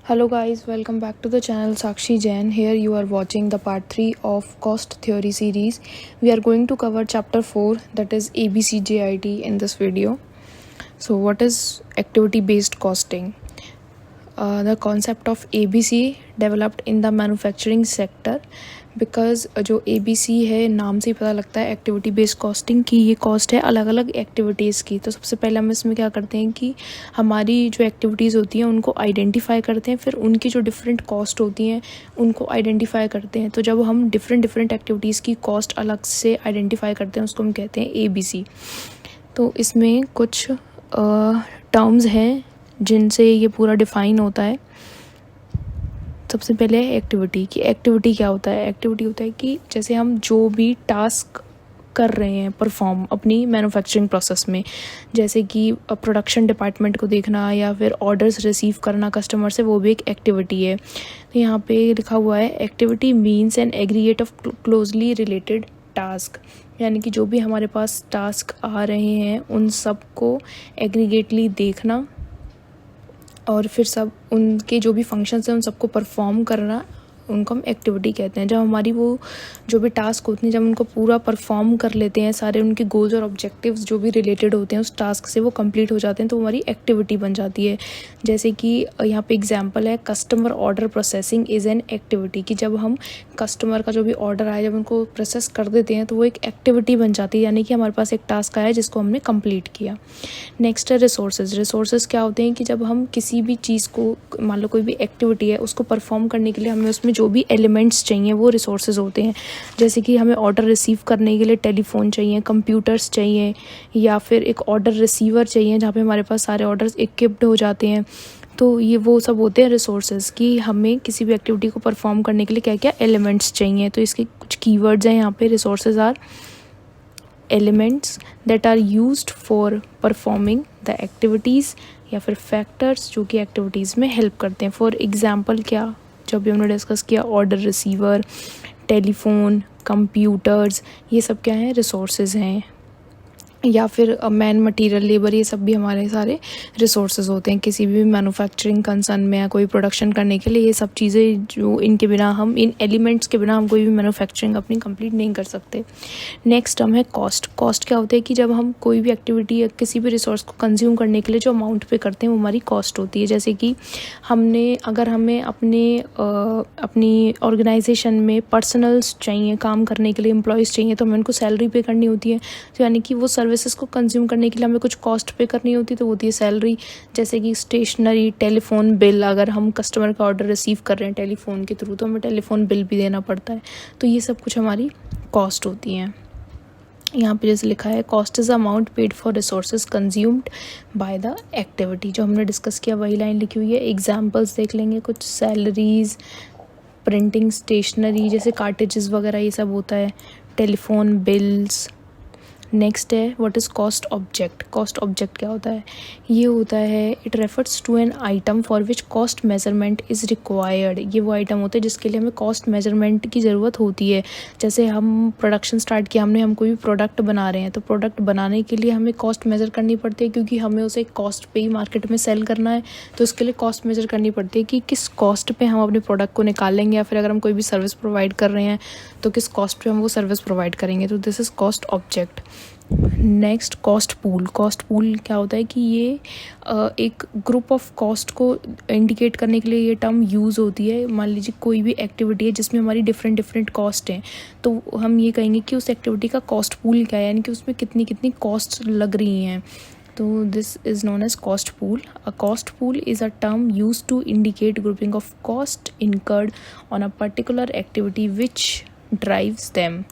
Hello guys, welcome back to the channel Sakshi Jain. Here you are watching the part 3 of cost theory series. We are going to cover chapter 4, that is ABCJIT, in this video. So what is activity based costing? The concept of ABC developed in the manufacturing sector because जो ABC है नाम से ही पता लगता है activity based costing की ये cost है अलग अलग एक्टिविटीज़ की। तो सबसे पहले हम इसमें क्या करते हैं कि हमारी जो एक्टिविटीज़ होती हैं उनको आइडेंटिफाई करते हैं, फिर उनकी जो डिफरेंट कॉस्ट होती हैं उनको आइडेंटिफाई करते हैं। तो जब हम डिफरेंट एक्टिविटीज़ की कॉस्ट अलग से आइडेंटिफाई करते हैं उसको हम कहते हैं ABC। तो इसमें कुछ टर्म्स हैं जिनसे ये पूरा डिफ़ाइन होता है। सबसे पहले एक्टिविटी की एक्टिविटी क्या होता है? एक्टिविटी होता है कि जैसे हम जो भी टास्क कर रहे हैं परफॉर्म अपनी मैन्युफैक्चरिंग प्रोसेस में, जैसे कि प्रोडक्शन डिपार्टमेंट को देखना या फिर ऑर्डर्स रिसीव करना कस्टमर से, वो भी एक एक्टिविटी है। तो यहाँ पे लिखा हुआ है activity means an aggregate of closely related task, यानी कि जो भी हमारे पास टास्क आ रहे हैं उन सब को एग्रीगेटली देखना और फिर सब उनके जो भी फंक्शंस हैं उन सबको परफॉर्म करना, उनको हम एक्टिविटी कहते हैं। जब हमारी वो जो भी टास्क होते हैं जब उनको पूरा परफॉर्म कर लेते हैं, सारे उनके गोल्स और ऑब्जेक्टिव्स जो भी रिलेटेड होते हैं उस टास्क से वो कंप्लीट हो जाते हैं, तो हमारी एक्टिविटी बन जाती है। जैसे कि यहाँ पे एग्जांपल है customer order processing is an activity, कि जब हम कस्टमर का जो भी ऑर्डर आया जब उनको प्रोसेस कर देते हैं तो वो एक एक्टिविटी बन जाती है, यानी कि हमारे पास एक टास्क आया जिसको हमने कंप्लीट किया। नेक्स्ट है रिसोर्सेज क्या होते हैं कि जब हम किसी भी चीज़ को, मान लो कोई भी एक्टिविटी है उसको परफॉर्म करने के लिए हमें उसमें जो भी एलिमेंट्स चाहिए वो रिसोर्सेज होते हैं। जैसे कि हमें ऑर्डर रिसीव करने के लिए टेलीफोन चाहिए, कंप्यूटर्स चाहिए, या फिर एक ऑर्डर रिसीवर चाहिए जहाँ पे हमारे पास सारे ऑर्डर्स इक्विप्ड हो जाते हैं। तो ये वो सब होते हैं रिसोर्सेज, कि हमें किसी भी एक्टिविटी को परफॉर्म करने के लिए क्या क्या एलिमेंट्स चाहिए। तो इसके कुछ कीवर्ड्स हैं यहाँ पे। Resources are elements that are used for performing the activities, या फिर फैक्टर्स जो कि एक्टिविटीज़ में हेल्प करते हैं। फॉर एग्जांपल क्या, जब भी हमने डिस्कस किया ऑर्डर रिसीवर, टेलीफोन, कंप्यूटर्स, ये सब क्या हैं? रिसोर्सेज हैं। या फिर मैन मटेरियल लेबर, ये सब भी हमारे सारे रिसोर्सेज होते हैं किसी भी मैन्युफैक्चरिंग कंसर्न में या कोई प्रोडक्शन करने के लिए। ये सब चीज़ें जो इनके बिना हम, इन एलिमेंट्स के बिना हम कोई भी मैन्युफैक्चरिंग अपनी कंप्लीट नहीं कर सकते। नेक्स्ट टर्म है कॉस्ट क्या होता है कि जब हम कोई भी एक्टिविटी या किसी भी रिसोर्स को कंज्यूम करने के लिए जो अमाउंट पे करते हैं वो हमारी कॉस्ट होती है। जैसे कि अगर हमें अपनी ऑर्गेनाइजेशन में पर्सनल्स चाहिए काम करने के लिए, एम्प्लॉयज़ चाहिए, तो हमें उनको सैलरी पे करनी होती है। तो यानी कि वो सर्विसेज को कंज्यूम करने के लिए हमें कुछ कॉस्ट पे करनी होती है, तो होती है सैलरी। जैसे कि स्टेशनरी, टेलीफोन बिल, अगर हम कस्टमर का ऑर्डर रिसीव कर रहे हैं टेलीफोन के थ्रू तो हमें टेलीफोन बिल भी देना पड़ता है। तो ये सब कुछ हमारी कॉस्ट होती हैं। यहाँ पे जैसे लिखा है cost is amount paid for resources consumed by the activity, जो हमने डिस्कस किया वही लाइन लिखी हुई है। एग्जांपल्स देख लेंगे कुछ, सैलरीज, प्रिंटिंग, स्टेशनरी जैसे कार्टेजेस वगैरह ये सब होता है, टेलीफोन बिल्स। नेक्स्ट है what is cost object. Cost object क्या होता है? ये होता है it refers to an item for which cost measurement is required. ये वो आइटम होते हैं जिसके लिए हमें कॉस्ट मेजरमेंट की ज़रूरत होती है। जैसे हम प्रोडक्शन स्टार्ट किया, हम कोई भी प्रोडक्ट बना रहे हैं, तो प्रोडक्ट बनाने के लिए हमें कॉस्ट मेज़र करनी पड़ती है, क्योंकि हमें उसे कॉस्ट पे ही मार्केट में सेल करना है। तो उसके लिए कॉस्ट मेज़र करनी पड़ती है कि किस कॉस्ट पे हम अपने प्रोडक्ट को निकालेंगे, या फिर अगर हम कोई भी सर्विस प्रोवाइड कर रहे हैं तो किस कॉस्ट पे हम वो सर्विस प्रोवाइड करेंगे। तो this is cost object. Next cost pool. Cost pool क्या होता है कि ये एक ग्रुप ऑफ कॉस्ट को इंडिकेट करने के लिए ये टर्म यूज़ होती है। मान लीजिए कोई भी एक्टिविटी है जिसमें हमारी डिफरेंट कॉस्ट हैं, तो हम ये कहेंगे कि उस एक्टिविटी का कॉस्ट पूल क्या है, यानी कि उसमें कितनी कॉस्ट लग रही हैं। तो this is known as cost pool. A cost pool is a term use to indicate grouping of cost incurred on a particular activity which drives them.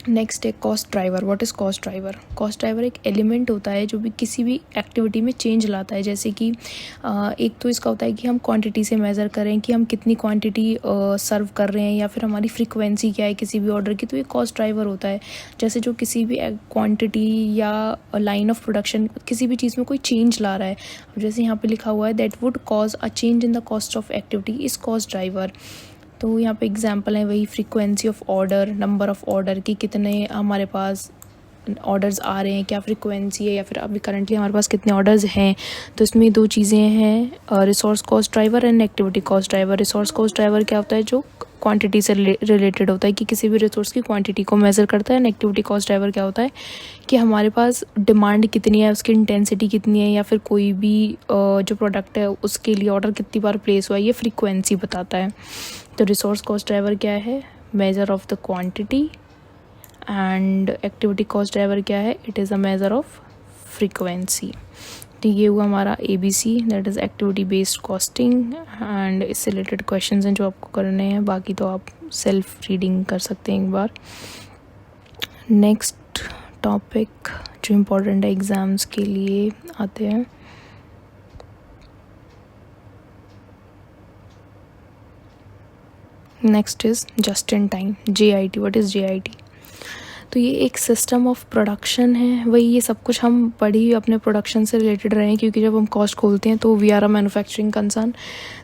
Next है cost driver. What is cost driver? Cost driver एक element होता है जो भी किसी भी activity में change लाता है। जैसे कि एक तो इसका होता है कि हम क्वांटिटी से मेज़र करें कि हम कितनी क्वांटिटी सर्व कर रहे हैं, या फिर हमारी फ्रीक्वेंसी क्या है किसी भी ऑर्डर की, तो ये कॉस्ट ड्राइवर होता है। जैसे जो किसी भी क्वांटिटी या लाइन ऑफ प्रोडक्शन किसी भी चीज़ में कोई चेंज ला रहा है, जैसे यहाँ पे लिखा हुआ है that would cause a change in the cost of activity is cost driver. तो यहाँ पे एग्जांपल है वही frequency of order, number of order की कितने हमारे पास ऑर्डर्स आ रहे हैं, क्या फ्रीक्वेंसी है, या फिर अभी करंटली हमारे पास कितने ऑर्डर्स हैं। तो इसमें दो चीज़ें हैं, resource cost driver and activity cost driver. Resource cost driver क्या होता है, जो क्वांटिटी से रिलेटेड होता है, कि किसी भी रिसोर्स की क्वांटिटी को मेज़र करता है। एंड एक्टिविटी कॉस्ट ड्राइवर क्या होता है कि हमारे पास डिमांड कितनी है, उसकी इंटेंसिटी कितनी है, या फिर कोई भी जो प्रोडक्ट है उसके लिए ऑर्डर कितनी बार प्लेस हुआ है, ये फ्रीक्वेंसी बताता है। तो रिसोर्स कॉस्ट ड्राइवर क्या है, measure of the quantity. And activity cost driver क्या है, it is a measure of frequency. तो ये हुआ हमारा ABC, that is activity based costing. And इससे रिलेटेड क्वेश्चंस हैं जो आपको करने हैं, बाकी तो आप सेल्फ रीडिंग कर सकते हैं एक बार। नेक्स्ट टॉपिक जो इम्पोर्टेंट है एग्ज़ाम्स के लिए आते हैं। Next is just in time, JIT। What is JIT? तो ये एक सिस्टम ऑफ प्रोडक्शन है। वही ये सब कुछ हम पढ़ ही अपने प्रोडक्शन से रिलेटेड रहे हैं, क्योंकि जब हम कॉस्ट खोलते हैं तो we are a manufacturing concern.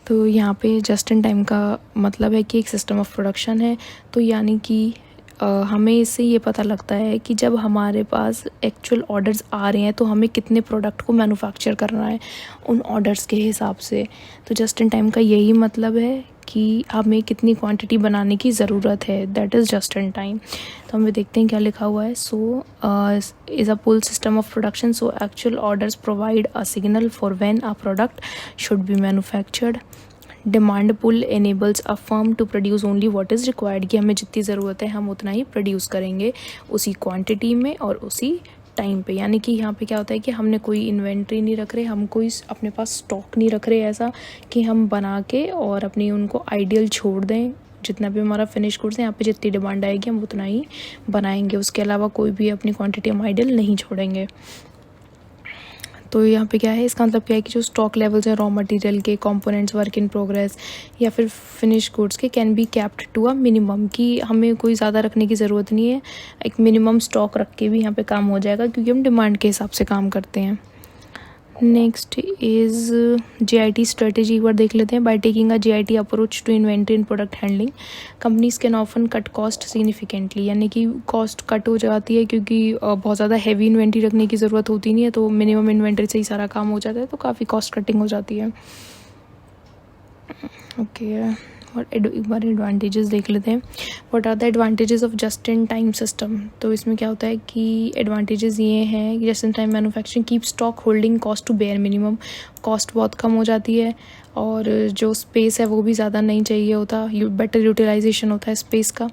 तो यहाँ पे जस्ट इन टाइम का मतलब है कि एक सिस्टम ऑफ प्रोडक्शन है। तो यानी कि हमें इससे ये पता लगता है कि जब हमारे पास एक्चुअल ऑर्डर्स आ रहे हैं तो हमें कितने प्रोडक्ट को मैन्युफैक्चर करना है उन ऑर्डर्स के हिसाब से। तो जस्ट इन टाइम का यही मतलब है कि हमें कितनी क्वांटिटी बनाने की ज़रूरत है, that is just in time. तो हम देखते हैं क्या लिखा हुआ है। So is a pull system of production, so actual orders provide a signal for when a product should be manufactured. Demand pull enables a firm to produce only what is required, कि हमें जितनी ज़रूरत है हम उतना ही produce करेंगे उसी quantity में और उसी टाइम पे। यानी कि यहाँ पे क्या होता है कि हमने कोई इन्वेंट्री नहीं रख रहे, हम कोई अपने पास स्टॉक नहीं रख रहे ऐसा कि हम बना के और अपनी उनको आइडियल छोड़ दें। जितना भी हमारा फिनिश गुड्स है, यहाँ पे जितनी डिमांड आएगी हम उतना ही बनाएंगे, उसके अलावा कोई भी अपनी क्वांटिटी हम आइडियल नहीं छोड़ेंगे। तो यहाँ पे क्या है, इसका मतलब क्या है कि जो स्टॉक लेवल्स हैं रॉ मटेरियल के, कंपोनेंट्स, वर्क इन प्रोग्रेस या फिर फिनिश गुड्स के, can be kept to a minimum, कि हमें कोई ज़्यादा रखने की ज़रूरत नहीं है। एक मिनिमम स्टॉक रख के भी यहाँ पे काम हो जाएगा, क्योंकि हम डिमांड के हिसाब से काम करते हैं। नेक्स्ट इज़ JIT स्ट्रेटेजी, एक बार देख लेते हैं। By taking a JIT approach to inventory and product handling, companies can often cut cost significantly, यानी कि कॉस्ट कट हो जाती है, क्योंकि बहुत ज़्यादा हैवी इन्वेंट्री रखने की ज़रूरत होती नहीं है, तो मिनिमम इन्वेंट्री से ही सारा काम हो जाता है, तो काफ़ी कॉस्ट कटिंग हो जाती है। ओके, और एक बार एडवांटेजेस देख लेते हैं। What are the advantages of just in time system? तो इसमें क्या होता है कि एडवांटेजेस ये हैं कि just in time manufacturing keep stock holding cost to bare minimum, cost बहुत कम हो जाती है, और जो स्पेस है वो भी ज़्यादा नहीं चाहिए होता, बेटर यूटिलाइजेशन होता है स्पेस का।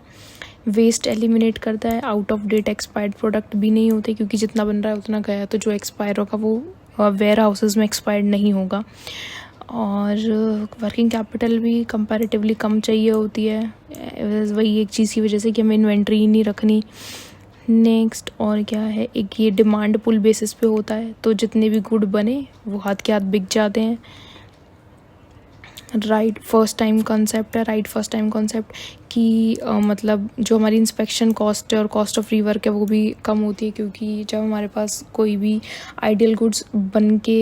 वेस्ट एलिमिनेट करता है, out of date expired product भी नहीं होते, क्योंकि जितना बन रहा है उतना गया, तो जो एक्सपायर होगा वो वेयर हाउसेज में एक्सपायर्ड नहीं होगा। और वर्किंग कैपिटल भी कंपैरेटिवली कम चाहिए होती है, वही एक चीज़ की वजह से कि हमें इन्वेंट्री नहीं रखनी। नेक्स्ट और क्या है, एक ये डिमांड पुल बेसिस पे होता है, तो जितने भी गुड बने वो हाथ के हाथ बिक जाते हैं। राइट फर्स्ट टाइम कॉन्सेप्ट है, राइट फर्स्ट टाइम कॉन्सेप्ट कि मतलब जो हमारी इंस्पेक्शन कॉस्ट है और कॉस्ट ऑफ रीवर्क है वो भी कम होती है, क्योंकि जब हमारे पास कोई भी आइडियल गुड्स बन के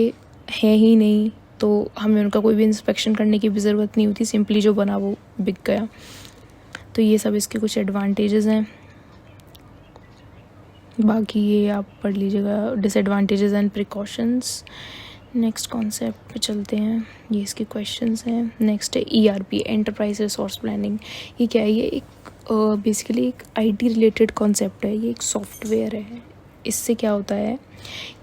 है ही नहीं तो हमें उनका कोई भी इंस्पेक्शन करने की भी ज़रूरत नहीं होती, सिंपली जो बना वो बिक गया। तो ये सब इसके कुछ एडवांटेजेस हैं, बाकी ये आप पढ़ लीजिएगा, disadvantages and precautions. Next concept पे चलते हैं, ये इसके क्वेश्चंस हैं। नेक्स्ट है ERP, एंटरप्राइज रिसोर्स प्लानिंग। ये क्या है, ये एक बेसिकली एक IT रिलेटेड कॉन्सेप्ट है, ये एक सॉफ्टवेयर है। इससे क्या होता है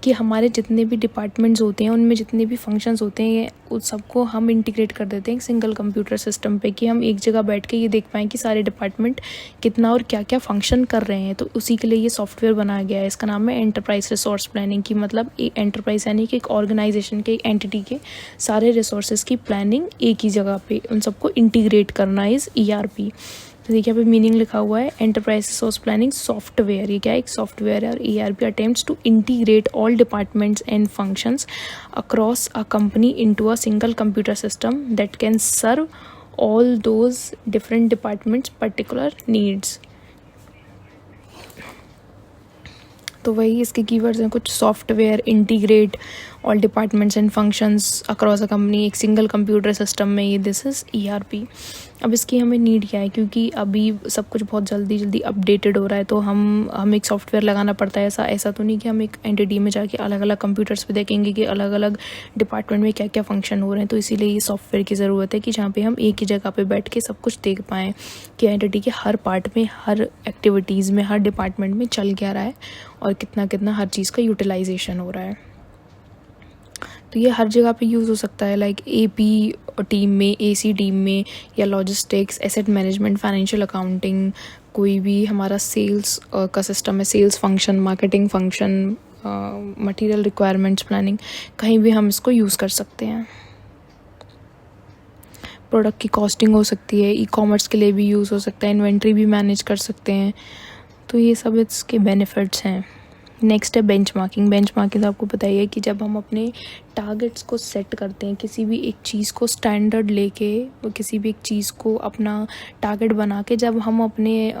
कि हमारे जितने भी डिपार्टमेंट्स होते हैं उनमें जितने भी फंक्शंस होते हैं उस सबको हम इंटीग्रेट कर देते हैं एक सिंगल कंप्यूटर सिस्टम पे, कि हम एक जगह बैठ के ये देख पाएँ कि सारे डिपार्टमेंट कितना और क्या क्या फंक्शन कर रहे हैं। तो उसी के लिए ये सॉफ्टवेयर बनाया गया है, इसका नाम है एंटरप्राइज रिसोर्स प्लानिंग, की मतलब एक एंटरप्राइज यानी कि एक ऑर्गेनाइजेशन के, एक एंटिटी के सारे रिसोर्सेज की प्लानिंग एक ही जगह पे उन सबको इंटीग्रेट करना इज़ ERP। तो देखिए यहाँ पे मीनिंग लिखा हुआ है, एंटरप्राइज रिसोर्स प्लानिंग सॉफ्टवेयर, ये क्या है, एक सॉफ्टवेयर है। और ERP attempts to integrate all departments and functions across a company into a single computer system that can serve all those different departments particular needs. तो वही इसके कीवर्ड्स हैं कुछ, software, integrate all departments and functions across a company एक single computer system में, ये this is ERP। अब इसकी हमें नीड क्या है, क्योंकि अभी सब कुछ बहुत जल्दी अपडेटेड हो रहा है, तो हम एक सॉफ्टवेयर लगाना पड़ता है। ऐसा तो नहीं कि हम एक एंटिटी में जाके अलग अलग कंप्यूटर्स पे देखेंगे कि अलग अलग डिपार्टमेंट में क्या क्या फंक्शन हो रहे हैं। तो इसीलिए ये सॉफ्टवेयर की ज़रूरत है कि जहाँ पे हम एक ही जगह पे बैठ के सब कुछ देख पाएँ कि एंटिटी के हर पार्ट में, हर एक्टिविटीज़ में, हर डिपार्टमेंट में चल क्या रहा है और कितना हर चीज़ का यूटिलाइजेशन हो रहा है। तो ये हर जगह पे यूज़ हो सकता है, लाइक AP टीम में, AC टीम में, या logistics, asset management, financial accounting, कोई भी हमारा सेल्स का सिस्टम है, sales function, marketing function, material requirements planning, कहीं भी हम इसको यूज़ कर सकते हैं। प्रोडक्ट की कॉस्टिंग हो सकती है, E-कॉमर्स के लिए भी यूज़ हो सकता है, इन्वेंट्री भी मैनेज कर सकते हैं। तो ये सब इसके बेनिफिट्स हैं। नेक्स्ट है बेंचमार्किंग। बेंचमार्किंग आपको पता ही है कि जब हम अपने टारगेट्स को सेट करते हैं, किसी भी एक चीज़ को स्टैंडर्ड लेके, किसी भी एक चीज़ को अपना टारगेट बना के जब हम अपने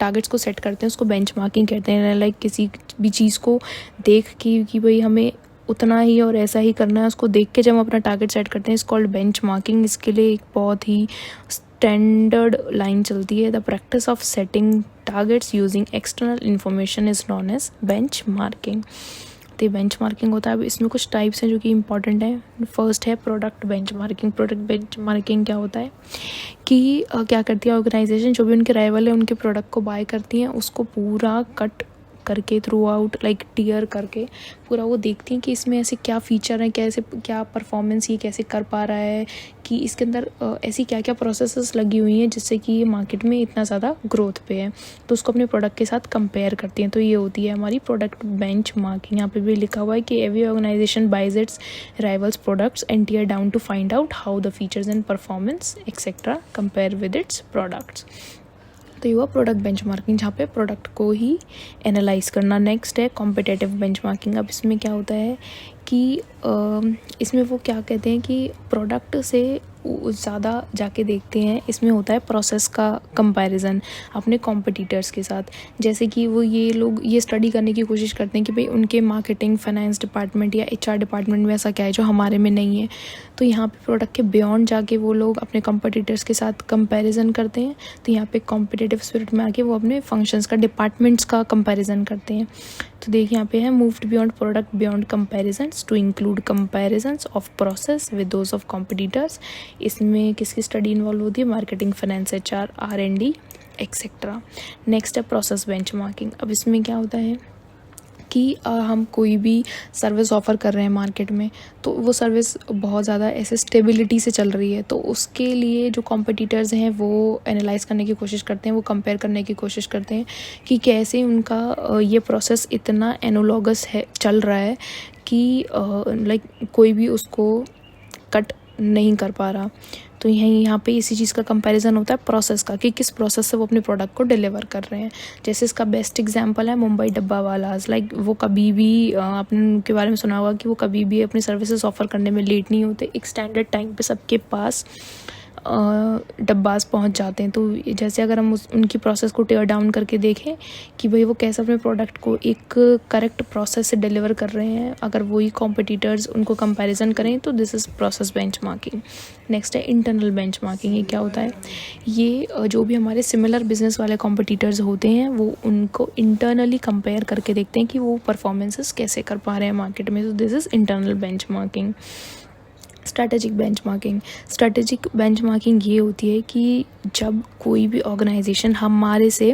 टारगेट्स को सेट करते हैं, उसको बेंचमार्किंग कहते हैं। लाइक किसी भी चीज़ को देख कि भाई हमें उतना ही और ऐसा ही करना है, उसको देख के जब हम अपना टारगेट सेट करते हैं, इस कॉल्ड बेंचमार्किंग। इसके लिए एक बहुत ही स्टैंडर्ड लाइन चलती है, the practice of setting targets using external information is known as benchmarking. तो ये बेंचमार्किंग होता है। अब इसमें कुछ टाइप्स हैं जो कि इंपॉर्टेंट है। फर्स्ट है प्रोडक्ट बेंचमार्किंग। प्रोडक्ट बेंचमार्किंग क्या होता है कि क्या करती है ऑर्गेनाइजेशन, जो भी उनके राइवल है उनके प्रोडक्ट को बाय करती हैं, उसको पूरा कट करके थ्रू आउट लाइक टीयर करके पूरा वो देखती हैं कि इसमें ऐसे क्या फ़ीचर हैं, कैसे क्या परफॉर्मेंस ये कैसे कर पा रहा है, कि इसके अंदर ऐसी क्या क्या प्रोसेसेस लगी हुई हैं जिससे कि ये मार्केट में इतना ज़्यादा ग्रोथ पे है। तो उसको अपने प्रोडक्ट के साथ कंपेयर करती हैं। तो ये होती है हमारी प्रोडक्ट बेंचमार्किंग। यहाँ पे भी लिखा हुआ है कि every organisation buys its rivals products and tear down to find out how the features and performance etcetera compare with its products. तो ये हुआ प्रोडक्ट बेंचमार्किंग, जहाँ पे प्रोडक्ट को ही एनालाइज करना। नेक्स्ट है कॉम्पिटिटिव बेंचमार्किंग। अब इसमें क्या होता है कि इसमें वो क्या कहते हैं कि प्रोडक्ट से ज़्यादा जाके देखते हैं। इसमें होता है प्रोसेस का कंपैरिजन अपने कॉम्पिटिटर्स के साथ। जैसे कि वो ये लोग ये स्टडी करने की कोशिश करते हैं कि भाई उनके मार्केटिंग, फाइनेंस डिपार्टमेंट या HR डिपार्टमेंट में ऐसा क्या है जो हमारे में नहीं है। तो यहाँ पे प्रोडक्ट के बियॉन्ड जाके वो लोग अपने कॉम्पिटिटर्स के साथ कंपैरिजन करते हैं। तो यहाँ पे कॉम्पिटिटिव स्पिरिट में आके वो अपने फंक्शंस का, डिपार्टमेंट्स का कंपैरिजन करते हैं। तो देखिए यहाँ पे है moved beyond product beyond comparisons to include comparisons of process with those of competitors. इसमें किसकी स्टडी इन्वॉल्व होती है? Marketing, finance, HR, R&D etcetera. Next है प्रोसेस बेंचमार्किंग। अब इसमें क्या होता है कि हम कोई भी सर्विस ऑफ़र कर रहे हैं मार्केट में, तो वो सर्विस बहुत ज़्यादा ऐसे स्टेबिलिटी से चल रही है, तो उसके लिए जो कॉम्पिटिटर्स हैं वो एनालाइज़ करने की कोशिश करते हैं, वो कंपेयर करने की कोशिश करते हैं कि कैसे उनका ये प्रोसेस इतना एनालॉगस है, चल रहा है कि लाइक कोई भी उसको कट नहीं कर पा रहा। तो यहाँ पे इसी चीज़ का कंपैरिजन होता है प्रोसेस का, कि किस प्रोसेस से वो अपने प्रोडक्ट को डिलीवर कर रहे हैं। जैसे इसका बेस्ट एग्जांपल है मुंबई डब्बा वालाज। लाइक वो कभी भी आपने उनके बारे में सुना होगा कि वो कभी भी अपनी सर्विसेज ऑफर करने में लेट नहीं होते। एक स्टैंडर्ड टाइम पे सबके पास डब्बास पहुंच जाते हैं। तो जैसे अगर हम उनकी प्रोसेस को टेयर डाउन करके देखें कि भाई वो कैसे अपने प्रोडक्ट को एक करेक्ट प्रोसेस से डिलीवर कर रहे हैं, अगर वही कॉम्पिटिटर्स उनको कंपैरिजन करें, तो this is process benchmarking. Next है इंटरनल बेंचमार्किंग। ये क्या होता है? ये जो भी हमारे सिमिलर बिजनेस वाले कॉम्पिटिटर्स होते हैं वो उनको इंटरनली कंपेयर करके देखते हैं कि वो परफॉर्मेंसेस कैसे कर पा रहे हैं मार्केट में। तो this is internal benchmarking. Strategic benchmarking. Strategic benchmarking ये होती है कि जब कोई भी ऑर्गेनाइजेशन हमारे से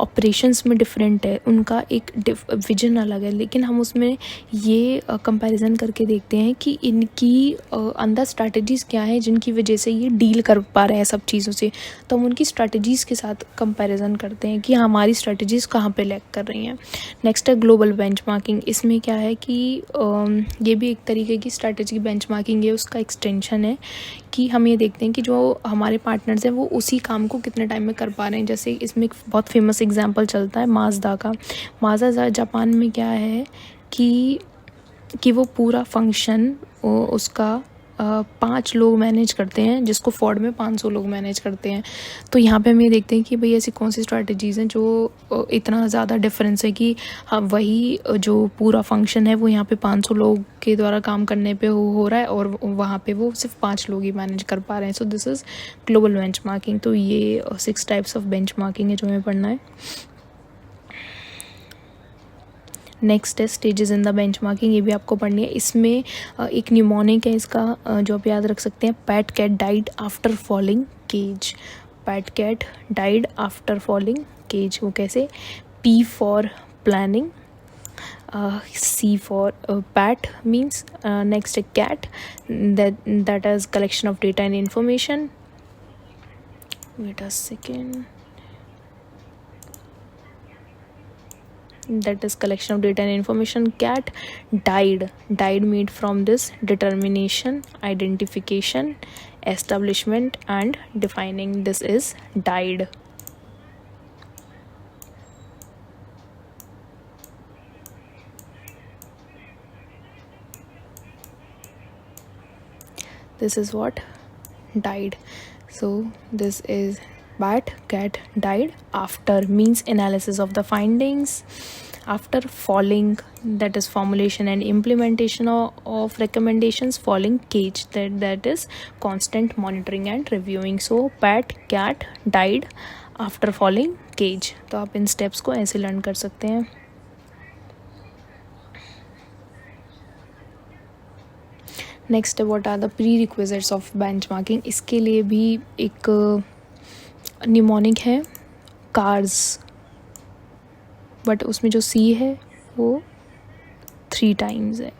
ऑपरेशंस में डिफरेंट है, उनका एक विजन अलग है, लेकिन हम उसमें ये कंपैरिजन करके देखते हैं कि इनकी अंदर स्ट्रैटेजीज़ क्या है जिनकी वजह से ये डील कर पा रहे हैं सब चीज़ों से। तो हम उनकी स्ट्रैटेजीज़ के साथ कंपैरिजन करते हैं कि हमारी स्ट्रैटेजीज़ कहाँ पे लैग कर रही हैं। नेक्स्ट है ग्लोबल बेंचमार्किंग। इसमें क्या है कि ये भी एक तरीके की स्ट्रैटेजिक बेंचमार्किंग है, उसका एक्सटेंशन है कि हम ये देखते हैं कि जो हमारे पार्टनर्स हैं वो उसी काम को कितने टाइम में कर पा रहे हैं। जैसे इसमें एक बहुत फेमस एग्जांपल चलता है माज़दा का। माज़दा जापान में क्या है कि वो पूरा फंक्शन उसका 5 लोग मैनेज करते हैं, जिसको फॉर्ड में 500 लोग मैनेज करते हैं। तो यहाँ पे हम ये देखते हैं कि भाई ऐसी कौन सी स्ट्रैटेजीज़ हैं जो इतना ज़्यादा डिफरेंस है कि हाँ वही जो पूरा फंक्शन है वो यहाँ पे 500 लोग के द्वारा काम करने पे हो रहा है और वहाँ पे वो सिर्फ 5 लोग ही मैनेज कर पा रहे हैं। सो दिस इज़ ग्लोबल बेंचमार्किंग। तो ये 6 टाइप्स ऑफ बेंचमार्किंग है जो हमें पढ़ना है। नेक्स्ट है स्टेजेस इन द बेंचमार्किंग, ये भी आपको पढ़नी है। इसमें एक न्यूमोनिक है इसका, जो आप याद रख सकते हैं, pat cat died after falling cage. Pat cat died after falling cage, वो कैसे? P for planning, C for pat means, next है cat, that is collection of data and information. Wait a second. That is collection of data and information. Cat died made from this determination, identification, establishment and defining. This is died. This is what? Died. So this is bat cat died after means analysis of the findings, after falling, that is formulation and implementation of recommendations, falling cage, that is constant monitoring and reviewing. So pat cat died after falling cage. तो आप इन steps को ऐसे learn कर सकते हैं। Next what are the prerequisites of benchmarking. इसके लिए भी एक न्यूमोनिक है कार्स, बट उसमें जो C है वो 3 टाइम्स है।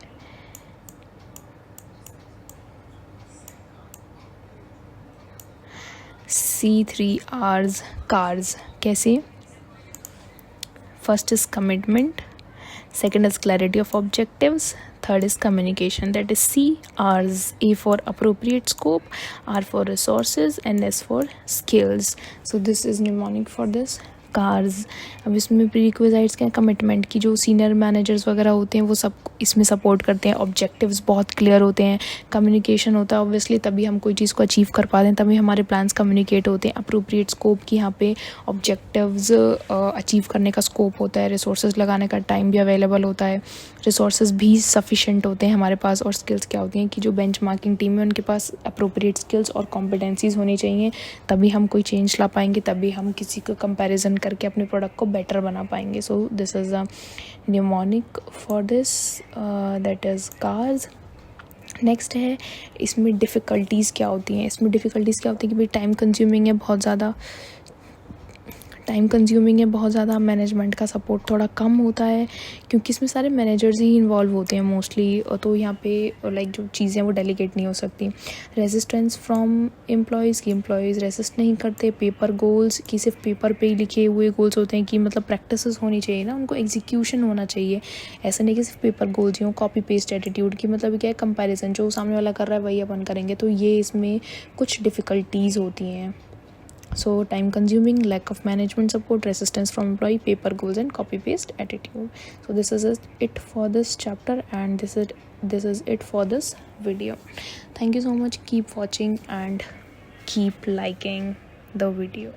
C3Rs कार्स कैसे? First is commitment, second is clarity of objectives, third is communication, that is CRs. A for appropriate scope, R for resources and S for skills. So this is mnemonic for this cars. अब इसमें प्रीरिक्विजिट्स क्या? Commitment की, जो senior managers वगैरह होते हैं वो सब इसमें सपोर्ट करते हैं। ऑब्जेक्टिव्स बहुत क्लियर होते हैं। कम्युनिकेशन होता है ऑब्वियसली, तभी हम कोई चीज़ को अचीव कर पाते हैं, तभी हमारे प्लान्स कम्युनिकेट होते हैं। अप्रोप्रिएट स्कोप की यहाँ पे ऑब्जेक्टिव्स अचीव करने का स्कोप होता है। रिसोर्सेज लगाने का टाइम भी अवेलेबल होता है, रिसोर्सेज भी सफिशेंट होते हैं हमारे पास। और स्किल्स क्या होती हैं कि जो बेंचमार्किंग टीम है उनके पास अप्रोप्रिएट स्किल्स और कॉम्पिटेंसीज होनी चाहिए, तभी हम कोई चेंज ला पाएंगे, तभी हम किसी का कंपैरिजन करके अपने प्रोडक्ट को बेटर बना पाएंगे। So this is a mnemonic for this, that is cars. Next है इसमें डिफ़िकल्टीज़ क्या होती हैं। इसमें डिफ़िकल्टीज़ क्या होती है कि भाई टाइम कंज्यूमिंग है बहुत ज़्यादा, मैनेजमेंट का सपोर्ट थोड़ा कम होता है क्योंकि इसमें सारे मैनेजर्स ही इन्वॉल्व होते हैं मोस्टली, तो यहाँ पे लाइक जो चीज़ें वो डेलीगेट नहीं हो सकती। रेजिस्टेंस फ्रॉम एम्प्लॉयज़ की एम्प्लॉयज़ रेजिस्ट नहीं करते। पेपर गोल्स की सिर्फ पेपर पे ही लिखे हुए गोल्स होते हैं कि मतलब प्रैक्टिसेस होनी चाहिए ना, उनको एग्जीक्यूशन होना चाहिए। ऐसा नहीं कि सिर्फ पेपर गोल्स ही हो, कॉपी पेस्ट एटीट्यूड की मतलब क्या है, कंपैरिजन, जो सामने वाला कर रहा है वही अपन करेंगे। तो ये इसमें कुछ डिफ़िकल्टीज़ होती हैं। So time consuming, lack of management support, resistance from employee, paper goals and copy paste attitude. So this is it for this chapter, and this is it for this video. Thank you so much. Keep watching and keep liking the video.